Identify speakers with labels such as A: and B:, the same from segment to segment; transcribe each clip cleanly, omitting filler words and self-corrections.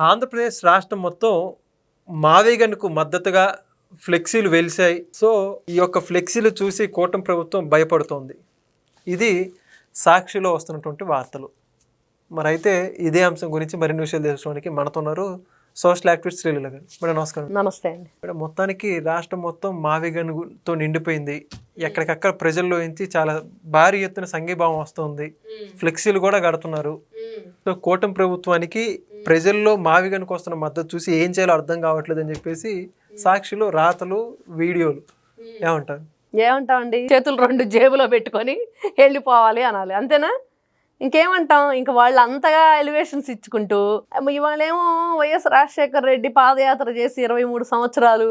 A: ఆంధ్రప్రదేశ్ రాష్ట్రం మొత్తం మావేగన్కు మద్దతుగా ఫ్లెక్సీలు వెలిశాయి. సో ఈ యొక్క ఫ్లెక్సీలు చూసి కూటమి ప్రభుత్వం భయపడుతోంది. ఇది సాక్షిలో వస్తున్నటువంటి వార్తలు. మరైతే ఇదే అంశం గురించి మరిన్ని విషయాలు తెలుసుకోవడానికి మనతో ఉన్నారు సోషల్ యాక్టివిస్ట్ శ్రీలీల గారు. మేడం నమస్కారం.
B: నమస్తే అండి.
A: మేడం, మొత్తానికి రాష్ట్రం మొత్తం మావేగన్తో నిండిపోయింది. ఎక్కడికక్కడ ప్రజల్లో నుంచి చాలా భారీ ఎత్తున సంఘీభావం వస్తుంది. ఫ్లెక్సీలు కూడా కడుతున్నారు. సో కూటమి ప్రభుత్వానికి ప్రజల్లో మావేగన్కు వస్తున్న మద్దతు చూసి ఏం చేయాలో అర్థం కావట్లేదు అని చెప్పేసి సాక్షిలో రాతలు, వీడియోలు.
B: ఏమంటామండి, చేతులు రెండు జేబులో పెట్టుకొని వెళ్ళిపోవాలి అనాలి, అంతేనా? ఇంకేమంటాం? ఇంక వాళ్ళు అంతగా ఎలివేషన్స్ ఇచ్చుకుంటూ ఇవాళేమో వైఎస్ రాజశేఖర రెడ్డి పాదయాత్ర చేసి 23 సంవత్సరాలు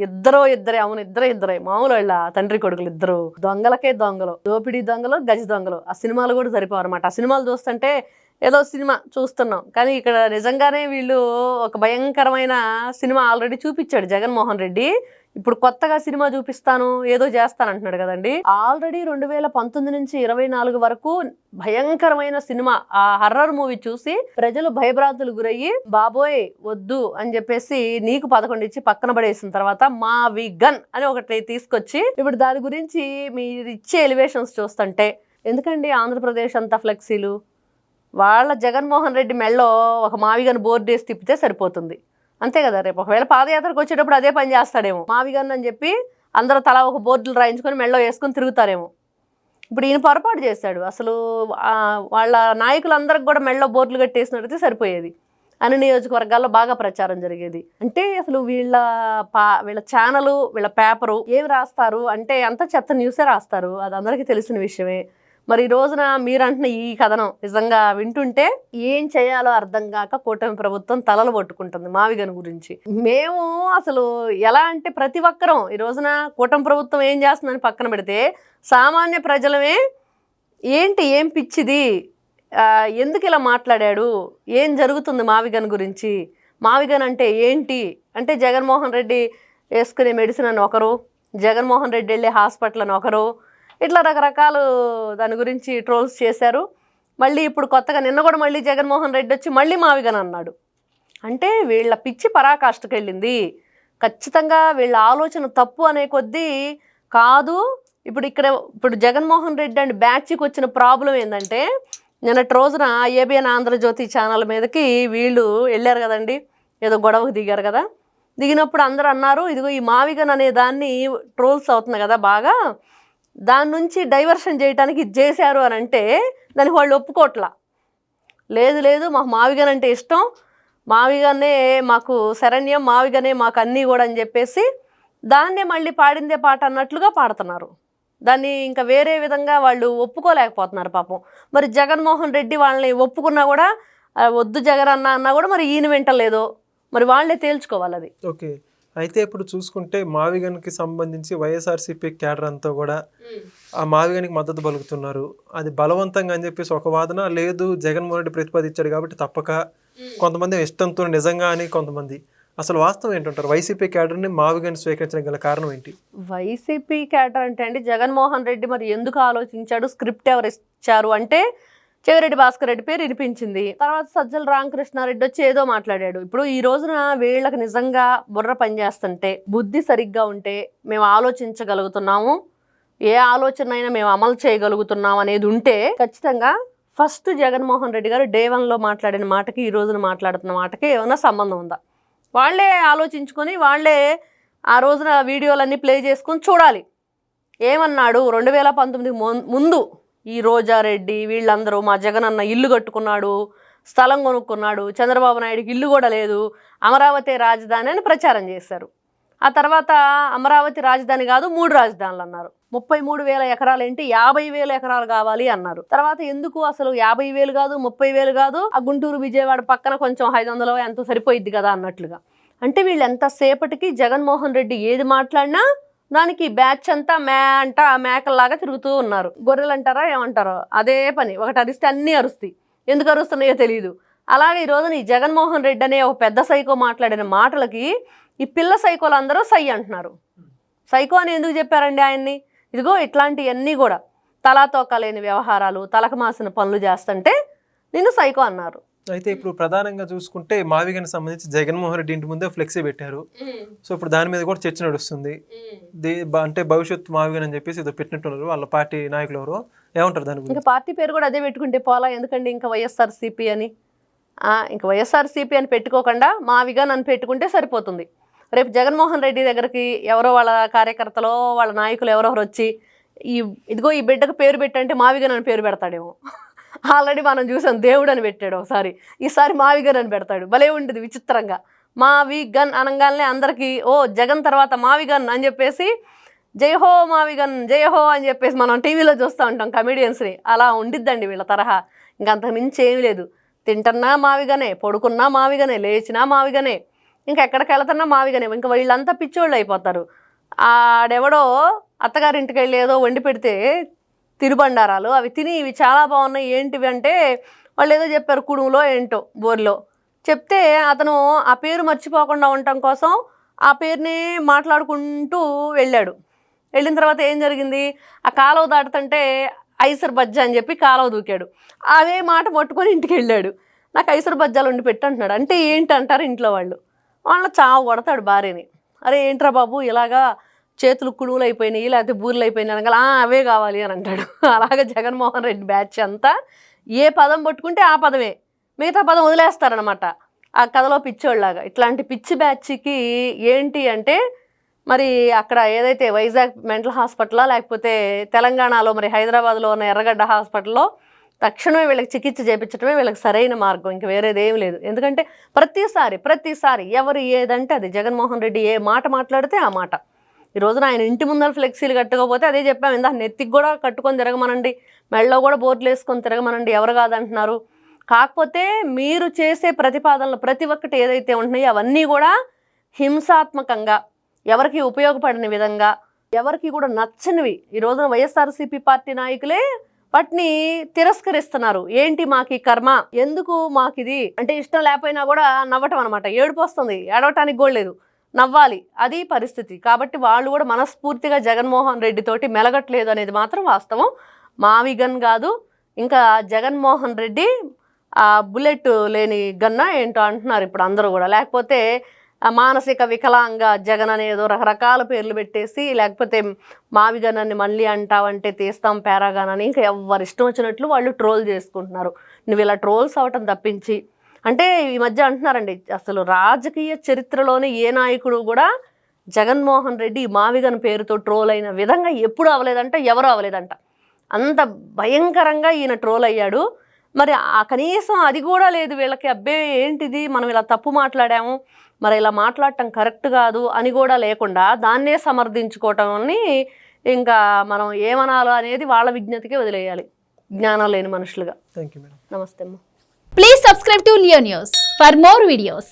B: ఇద్దరే మామూలు వాళ్ళ తండ్రి కొడుకులు ఇద్దరు దొంగలకే దొంగలు, దోపిడీ దొంగలు, గజ దొంగలు. ఆ సినిమాలు కూడా సరిపోవు అనమాట. ఆ సినిమాలు చూస్తుంటే ఏదో సినిమా చూస్తున్నాం, కానీ ఇక్కడ నిజంగానే వీళ్ళు ఒక భయంకరమైన సినిమా ఆల్రెడీ చూపించాడు జగన్మోహన్ రెడ్డి. ఇప్పుడు కొత్తగా సినిమా చూపిస్తాను, ఏదో చేస్తానంటున్నాడు కదండి. ఆల్రెడీ 2019 నుంచి 24 వరకు భయంకరమైన సినిమా, ఆ హర్రర్ మూవీ చూసి ప్రజలు భయభ్రాంతులు గురయ్యి బాబోయ్ వద్దు అని చెప్పేసి నీకు 11 ఇచ్చి పక్కన పడేసిన తర్వాత మావిగన్ అని ఒకటి తీసుకొచ్చి ఇప్పుడు దాని గురించి మీరు ఇచ్చే ఎలివేషన్స్ చూస్తుంటే, ఎందుకండి ఆంధ్రప్రదేశ్ అంతా ఫ్లెక్సీలు? వాళ్ళ జగన్మోహన్ రెడ్డి మెళ్ళో ఒక మావిగన్ బోర్డు వేసి తిప్పితే సరిపోతుంది, అంతే కదా. రేపు ఒకవేళ పాదయాత్రకు వచ్చేటప్పుడు అదే పని చేస్తాడేమో, మావిగన్ అని చెప్పి అందరూ తలా ఒక బోర్డులు రాయించుకొని మెళ్ళో వేసుకొని తిరుగుతారేమో. ఇప్పుడు ఈయన పొరపాటు చేశాడు. అసలు వాళ్ళ నాయకులందరికి కూడా మెళ్ళో బోర్డులు కట్టేసినట్టయితే సరిపోయేది, అన్ని నియోజకవర్గాల్లో బాగా ప్రచారం జరిగేది. అంటే అసలు వీళ్ళ ఛానలు, వీళ్ళ పేపరు ఏం రాస్తారు అంటే అంత చెత్త న్యూసే రాస్తారు, అది అందరికీ తెలిసిన విషయమే. మరి ఈ రోజున మీరంటున్న ఈ కథనం నిజంగా వింటుంటే ఏం చేయాలో అర్థం కాక కూటమి ప్రభుత్వం తలలు పట్టుకుంటుంది మావిగన్ గురించి. మేము అసలు ఎలా అంటే ప్రతి ఒక్కరం ఈ రోజున కూటమి ప్రభుత్వం ఏం చేస్తుందని పక్కన పెడితే సామాన్య ప్రజలమే ఏం పిచ్చిది, ఎందుకు ఇలా మాట్లాడాడు, ఏం జరుగుతుంది మావిగన్ గురించి, మావిగన్ అంటే ఏంటి అంటే జగన్మోహన్ రెడ్డి వేసుకునే మెడిసిన్ అని ఒకరు, జగన్మోహన్ రెడ్డి వెళ్ళే హాస్పిటల్ అని ఒకరు, ఇట్లా రకరకాలు దాని గురించి ట్రోల్స్ చేశారు. మళ్ళీ ఇప్పుడు కొత్తగా నిన్న కూడా మళ్ళీ జగన్మోహన్ రెడ్డి వచ్చి మళ్ళీ మావిగన్ అన్నాడు. అంటే వీళ్ళ పిచ్చి పరాకాష్ఠకు వెళ్ళింది. ఖచ్చితంగా వీళ్ళ ఆలోచన తప్పు అనే కొద్దీ కాదు. ఇప్పుడు జగన్మోహన్ రెడ్డి అండ్ బ్యాచ్కి వచ్చిన ప్రాబ్లం ఏంటంటే, నిన్నటి రోజున ఏబిఎన్ ఆంధ్రజ్యోతి ఛానల్ మీదకి వీళ్ళు వెళ్ళారు కదండి, ఏదో గొడవకు దిగారు కదా. దిగినప్పుడు అందరూ అన్నారు, ఇదిగో ఈ మావిగన్ అనే దాన్ని ట్రోల్స్ అవుతుంది కదా బాగా, దాని నుంచి డైవర్షన్ చేయడానికి ఇది చేశారు అని అంటే దానికి వాళ్ళు ఒప్పుకోట్లా. లేదు మాకు మావిగన్ అంటే ఇష్టం, మావిగనే మాకు శరణ్యం, మావిగనే మాకు అన్నీ కూడా అని చెప్పేసి దాన్నే మళ్ళీ పాడిందే పాట అన్నట్లుగా పాడుతున్నారు. దాన్ని ఇంకా వేరే విధంగా వాళ్ళు ఒప్పుకోలేకపోతున్నారు పాపం. మరి జగన్మోహన్ రెడ్డి వాళ్ళని ఒప్పుకున్నా కూడా వద్దు జగన్ అన్నా కూడా మరి ఈయన వింటలేదో, మరి వాళ్ళే తేల్చుకోవాలి అది.
A: ఓకే, అయితే ఇప్పుడు చూసుకుంటే మావిగన్కి సంబంధించి వైఎస్ఆర్సీపీ క్యాడర్ అంతా కూడా ఆ మావిగన్కి మద్దతు పలుకుతున్నారు. అది బలవంతంగా అని చెప్పేసి ఒక వాదన, లేదు జగన్మోహన్ రెడ్డి ప్రతిపాదించాడు కాబట్టి తప్పక, కొంతమంది ఇష్టంతో నిజంగా అని కొంతమంది. అసలు వాస్తవం ఏంటంటారు? వైసీపీ క్యాడర్ని మావిగన్ స్వీకరించడానికి గల కారణం ఏంటి?
B: వైసీపీ క్యాడర్ అంటే అండి, జగన్మోహన్ రెడ్డి మరి ఎందుకు ఆలోచించాడు, స్క్రిప్ట్ ఎవరు ఇచ్చారు అంటే చెవిరెడ్డి భాస్కర్ రెడ్డి పేరు వినిపించింది. తర్వాత సజ్జల రామకృష్ణారెడ్డి వచ్చి ఏదో మాట్లాడాడు. ఇప్పుడు ఈ రోజున వీళ్ళకి నిజంగా బుర్ర పనిచేస్తుంటే, బుద్ధి సరిగ్గా ఉంటే మేము ఆలోచించగలుగుతున్నాము, ఏ ఆలోచన అయినా మేము అమలు చేయగలుగుతున్నాం అనేది ఉంటే ఖచ్చితంగా ఫస్ట్ జగన్మోహన్ రెడ్డి గారు డే 1లో మాట్లాడిన మాటకి ఈ రోజున మాట్లాడుతున్న మాటకి ఏమైనా సంబంధం ఉందా? వాళ్ళే ఆలోచించుకొని వాళ్ళే ఆ రోజున వీడియోలన్నీ ప్లే చేసుకొని చూడాలి. ఏమన్నాడు 2019 ముందు ఈ రోజారెడ్డి వీళ్ళందరూ మా జగన్ అన్న ఇల్లు కట్టుకున్నాడు, స్థలం కొనుక్కున్నాడు, చంద్రబాబు నాయుడికి ఇల్లు కూడా లేదు, అమరావతి రాజధాని అని ప్రచారం చేశారు. ఆ తర్వాత అమరావతి రాజధాని కాదు 3 రాజధానులు అన్నారు. 33,000 ఎకరాలు ఏంటి 50,000 ఎకరాలు కావాలి అన్నారు. తర్వాత ఎందుకు అసలు 50,000 కాదు 30,000 కాదు, ఆ గుంటూరు విజయవాడ పక్కన కొంచెం 500 ఎంతో సరిపోయిద్ది కదా అన్నట్లుగా. అంటే వీళ్ళు ఎంతసేపటికి జగన్మోహన్ రెడ్డి ఏది మాట్లాడినా దానికి బ్యాచ్ అంతా మేకల్లాగా తిరుగుతూ ఉన్నారు. గొర్రెలు అంటారా ఏమంటారో అదే పని, ఒకటి అరిస్తే అన్నీ అరుస్తాయి, ఎందుకు అరుస్తున్నాయో తెలియదు. అలాగే ఈ రోజున ఈ జగన్మోహన్ రెడ్డి అనే ఒక పెద్ద సైకో మాట్లాడిన మాటలకి ఈ పిల్ల సైకోలు అందరూ సై అంటున్నారు. సైకో అని ఎందుకు చెప్పారండి ఆయన్ని? ఇదిగో ఇట్లాంటివన్నీ కూడా తలా తోకలేని వ్యవహారాలు, తలకు మాసిన పనులు చేస్తుంటే నిన్ను సైకో అన్నారు.
A: అయితే ఇప్పుడు ప్రధానంగా చూసుకుంటే మావిగన్ సంబంధించి జగన్మోహన్ రెడ్డి ఇంటి ముందే ఫ్లెక్సీ పెట్టారు. సో ఇప్పుడు దాని మీద కూడా చర్చ నడుస్తుంది. అంటే భవిష్యత్ మావిగన్ అని చెప్పేసి ఏదో పెట్టినట్టున్నారు వాళ్ళ పార్టీ నాయకులు ఎవరు, ఏమంటారు దాని గురించి?
B: ఇంకా పార్టీ పేరు కూడా అదే పెట్టుకుంటే పోలా, ఎందుకండి ఇంకా వైఎస్ఆర్సీపీ అని. ఇంకా వైఎస్ఆర్సీపీ అని పెట్టుకోకుండా మావిగన్ అని పెట్టుకుంటే సరిపోతుంది. రేపు జగన్మోహన్ రెడ్డి దగ్గరికి ఎవరో వాళ్ళ కార్యకర్తలో వాళ్ళ నాయకులు ఎవరెవరు వచ్చి ఇదిగో ఈ బిడ్డకు పేరు పెట్టంటే మావిగన్ అని పేరు పెడతాడేమో. ఆల్రెడీ మనం చూసాం, దేవుడు అని పెట్టాడు ఒకసారి, ఈసారి మావిగన్ అని పెడతాడు. భలే ఉంటుంది విచిత్రంగా. మావిగన్ అనగానే అందరికీ ఓ జగన్ తర్వాత మావిగన్ అని చెప్పేసి జయహో మావిగన్ జయహో అని చెప్పేసి మనం టీవీలో చూస్తూ ఉంటాం కమెడియన్స్ని. అలా ఉండిద్దండి వీళ్ళ తరహా. ఇంకంతకు మించి ఏమీ లేదు. తింటున్నా మావిగనే, పడుకున్నా మావిగనే, లేచినా మావిగనే, ఇంకా ఎక్కడికి వెళ్తున్నా మావిగనే. ఇంకా వీళ్ళంతా పిచ్చోళ్ళు అయిపోతారు. ఆడెవడో అత్తగారింటికి వెళ్ళి ఏదో వండి పెడితే తిరుబండారాలు అవి తిని ఇవి చాలా బాగున్నాయి ఏంటివి అంటే వాళ్ళు ఏదో చెప్పారు, కుడుములో ఏంటో బోర్లో చెప్తే అతను ఆ పేరు మర్చిపోకుండా ఉండటం కోసం ఆ పేరుని మాట్లాడుకుంటూ వెళ్ళాడు. వెళ్ళిన తర్వాత ఏం జరిగింది, ఆ కాలువ దాటుతుంటే ఐసర్ బజ్జా అని చెప్పి కాలువ దూకాడు. అవే మాట పట్టుకొని ఇంటికి వెళ్ళాడు. నాకు ఐసర్ బజ్జాలు వండి పెట్టంటున్నాడు. అంటే ఏంటి అంటారు ఇంట్లో వాళ్ళు. వాళ్ళ చావు కొడతాడు భార్యని. అరే ఏంట్రా బాబు ఇలాగా చేతులు కుడువులు అయిపోయినాయి లేకపోతే బూరెలు అయిపోయినాయి అనగా అవే కావాలి అని అంటాడు. అలాగే జగన్మోహన్ రెడ్డి బ్యాచ్ అంతా ఏ పదం పట్టుకుంటే ఆ పదమే, మిగతా పదం వదిలేస్తారనమాట ఆ కథలో పిచ్చోళ్ళలాగా. ఇట్లాంటి పిచ్చి బ్యాచ్కి ఏంటి అంటే మరి అక్కడ ఏదైతే వైజాగ్ మెంటల్ హాస్పిటల్లో లేకపోతే తెలంగాణలో మరి హైదరాబాద్లో ఉన్న ఎర్రగడ్డ హాస్పిటల్లో తక్షణమే వీళ్ళకి చికిత్స చేయించడమే వీళ్ళకి సరైన మార్గం, ఇంకా వేరేదేం లేదు. ఎందుకంటే ప్రతిసారి ఎవరు ఏదంటే అది జగన్మోహన్ రెడ్డి ఏ మాట మాట్లాడితే ఆ మాట. ఈ రోజున ఆయన ఇంటి ముందర ఫ్లెక్సీలు కట్టుకోకపోతే అదే చెప్పాము ఇందాక, నెత్తికి కూడా కట్టుకొని తిరగమనండి, మెడలో కూడా బోర్డులు వేసుకొని తిరగమనండి, ఎవరు కాదంటున్నారు. కాకపోతే మీరు చేసే ప్రతిపాదనలు ప్రతి ఒక్కటి ఏదైతే ఉంటున్నాయో అవన్నీ కూడా హింసాత్మకంగా, ఎవరికి ఉపయోగపడని విధంగా, ఎవరికి కూడా నచ్చనివి. ఈ రోజున వైఎస్ఆర్సీపీ పార్టీ నాయకులే వాటిని తిరస్కరిస్తున్నారు. ఏంటి మాకు ఈ కర్మ, ఎందుకు మాకు ఇది అంటే ఇష్టం లేకపోయినా కూడా నవ్వటం అనమాట. ఏడుపు వస్తుంది, ఏడవటానికి కూడా లేదు, నవ్వాలి, అది పరిస్థితి. కాబట్టి వాళ్ళు కూడా మనస్ఫూర్తిగా జగన్మోహన్ రెడ్డి తోటి మెలగట్లేదు అనేది మాత్రం వాస్తవం. మావిగన్ కాదు, ఇంకా జగన్మోహన్ రెడ్డి ఆ బుల్లెట్ లేని గన్నా ఏంటో అంటున్నారు ఇప్పుడు అందరూ కూడా. లేకపోతే మానసిక వికలాంగ జగన్ అనేదో రకరకాల పేర్లు పెట్టేసి, లేకపోతే మావిగన్ అని మళ్ళీ అంటావంటే తీస్తాం పారాగాన్ అని, ఇంకా ఎవరు ఇష్టం వచ్చినట్లు వాళ్ళు ట్రోల్ చేసుకుంటున్నారు. నువ్వు ఇలా ట్రోల్స్ అవటం తప్పించి, అంటే ఈ మధ్య అంటున్నారండి అసలు రాజకీయ చరిత్రలోని ఏ నాయకుడు కూడా జగన్మోహన్ రెడ్డి మావిగన్ పేరుతో ట్రోల్ అయిన విధంగా ఎప్పుడు అవ్వలేదంట, ఎవరు అవ్వలేదంట. అంత భయంకరంగా ఈయన ట్రోల్ అయ్యాడు. మరి ఆ కనీసం అది కూడా లేదు వీళ్ళకి. అబ్బే ఏంటిది మనం ఇలా తప్పు మాట్లాడాము, మరి ఇలా మాట్లాడటం కరెక్ట్ కాదు అని కూడా లేకుండా దాన్నే సమర్థించుకోవటం అని ఇంకా మనం ఏమనాలో అనేది వాళ్ళ విజ్ఞతకే వదిలేయాలి, జ్ఞానం లేని మనుషులుగా.
A: Thank you madam.
B: నమస్తే అమ్మ.
C: Please subscribe to Leo News for more videos.